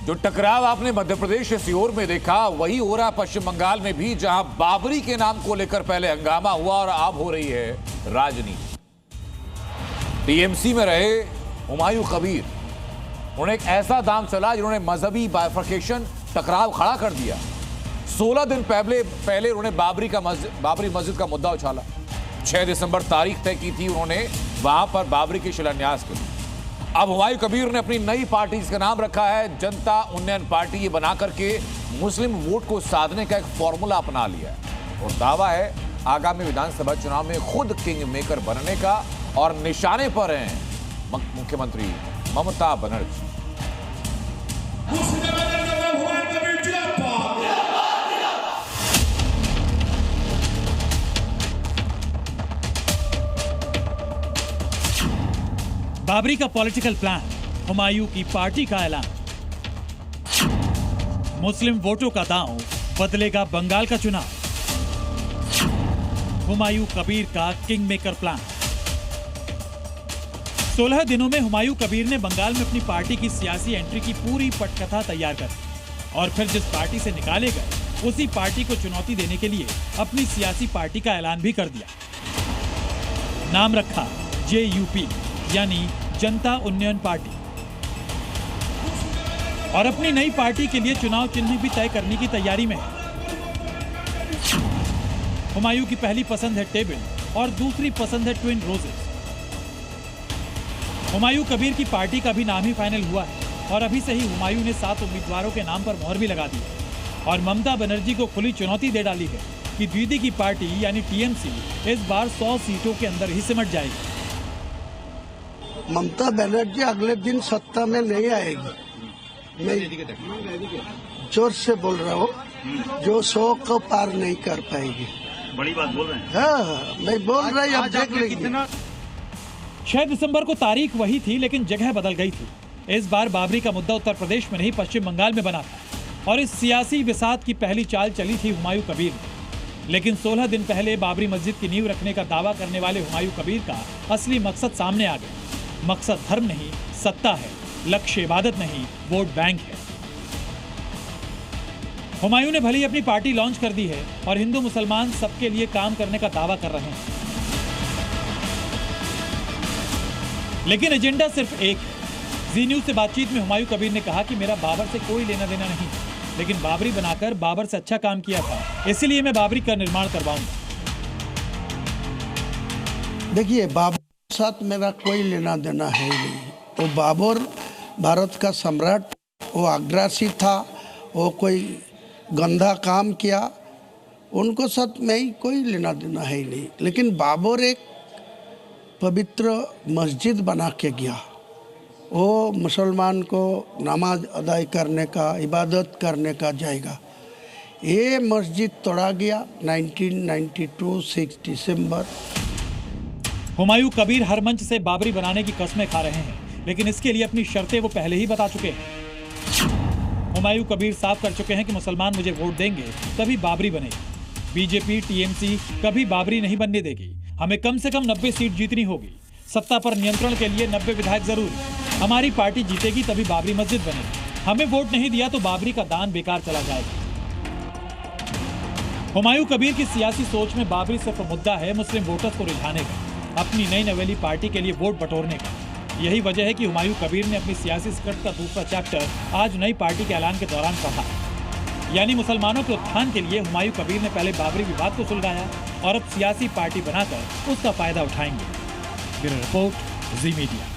जो टकराव आपने मध्य प्रदेश के सीहोर में देखा वही हो रहा पश्चिम बंगाल में भी, जहां बाबरी के नाम को लेकर पहले हंगामा हुआ और अब हो रही है राजनीति। टीएमसी में रहे हुमायूं कबीर, उन्होंने एक ऐसा दांव चला जिन्होंने मजहबी बाइफर्केशन टकराव खड़ा कर दिया। 16 दिन पहले उन्होंने बाबरी मस्जिद का मुद्दा उछाला। 6 दिसंबर तारीख तय की थी उन्होंने वहां पर बाबरी के शिलान्यास के लिए। अब हुमायूं कबीर ने अपनी नई पार्टी, जिसका नाम रखा है जनता उन्नयन पार्टी, ये बना करके मुस्लिम वोट को साधने का एक फॉर्मूला अपना लिया है और दावा है आगामी विधानसभा चुनाव में खुद किंग मेकर बनने का। और निशाने पर हैं मुख्यमंत्री ममता बनर्जी। बाबरी का पॉलिटिकल प्लान, हुमायूं की पार्टी का ऐलान। मुस्लिम वोटों का दांव, बदलेगा बंगाल का चुनाव। हुमायूं कबीर का किंग मेकर प्लान। 16 दिनों में हुमायूं कबीर ने बंगाल में अपनी पार्टी की सियासी एंट्री की पूरी पटकथा तैयार कर दी और फिर जिस पार्टी से निकाले गए उसी पार्टी को चुनौती देने के लिए अपनी सियासी पार्टी का ऐलान भी कर दिया। नाम रखा JUP यानी जनता उन्नयन पार्टी, और अपनी नई पार्टी के लिए चुनाव चिन्ह भी तय करने की तैयारी में है। हुमायूं की पहली पसंद है टेबल और दूसरी पसंद है ट्विन रोजेस। हुमायूं कबीर की पार्टी का भी नाम ही फाइनल हुआ है और अभी से ही हुमायूं ने 7 उम्मीदवारों के नाम पर मोहर भी लगा दी है और ममता बनर्जी को खुली चुनौती दे डाली है कि दीदी की पार्टी यानी TMC इस बार 100 सीटों के अंदर ही सिमट जाएगी। ममता बनर्जी अगले दिन सत्ता में नहीं आएगी। मैं जोर से बोल रहा हूँ, जो 100 को पार नहीं कर पाएगी। बड़ी बात बोल रहे हैं। हाँ, मैं बोल रहा हूँ, अब देख लेंगे। 6 दिसंबर को तारीख वही थी लेकिन जगह बदल गई थी। इस बार बाबरी का मुद्दा उत्तर प्रदेश में नहीं पश्चिम बंगाल में बना था और इस सियासी विसात की पहली चाल चली थी हुमायूं कबीर ने। लेकिन 16 दिन पहले बाबरी मस्जिद की नींव रखने का दावा करने वाले हुमायूं कबीर का असली मकसद सामने आ गया। मकसद धर्म नहीं, सत्ता है। लक्ष्य इबादत नहीं, वोट बैंक है। हुमायूं ने भली अपनी पार्टी लॉन्च कर दी है और हिंदू मुसलमान सबके लिए काम करने का दावा कर रहे हैं, लेकिन एजेंडा सिर्फ एक है। जी न्यूज से बातचीत में हुमायूं कबीर ने कहा कि मेरा बाबर से कोई लेना देना नहीं, लेकिन बाबरी बनाकर बाबर से अच्छा काम किया था, इसलिए मैं बाबरी का निर्माण करवाऊंगा। देखिए, बाबर के साथ मेरा कोई लेना देना है ही नहीं। वो बाबर भारत का सम्राट, वो आग्रासी था, वो कोई गंदा काम किया, उनको साथ में ही कोई लेना देना है ही नहीं। लेकिन बाबर एक पवित्र मस्जिद बना के गया। वो मुसलमान को नमाज अदा करने का, इबादत करने का जाएगा। ये मस्जिद तोड़ा गया 1992 6 दिसंबर। हुमायूं कबीर हर मंच से बाबरी बनाने की कस्में खा रहे हैं, लेकिन इसके लिए अपनी शर्तें वो पहले ही बता चुके हैं। हुमायूं कबीर साफ कर चुके हैं कि मुसलमान मुझे वोट देंगे तभी बाबरी बनेगी। बीजेपी TMC कभी बाबरी नहीं बनने देगी। हमें कम से कम 90 सीट जीतनी होगी। सत्ता पर नियंत्रण के लिए 90 विधायक जरूरी। हमारी पार्टी जीतेगी तभी बाबरी मस्जिद बनेगी। हमें वोट नहीं दिया तो बाबरी का दान बेकार चला जाएगा। हुमायूं कबीर की सियासी सोच में बाबरी सिर्फ मुद्दा है मुस्लिम वोटर्स को रिझाने का, अपनी नई नवेली पार्टी के लिए वोट बटोरने का। यही वजह है कि हुमायूं कबीर ने अपनी सियासी स्क्रिप्ट का दूसरा चैप्टर आज नई पार्टी के ऐलान के दौरान पढ़ा। यानी मुसलमानों के उत्थान के लिए हुमायूं कबीर ने पहले बाबरी विवाद को सुलझाया और अब सियासी पार्टी बनाकर उसका फायदा उठाएंगे। ब्यूरो रिपोर्ट, जी मीडिया।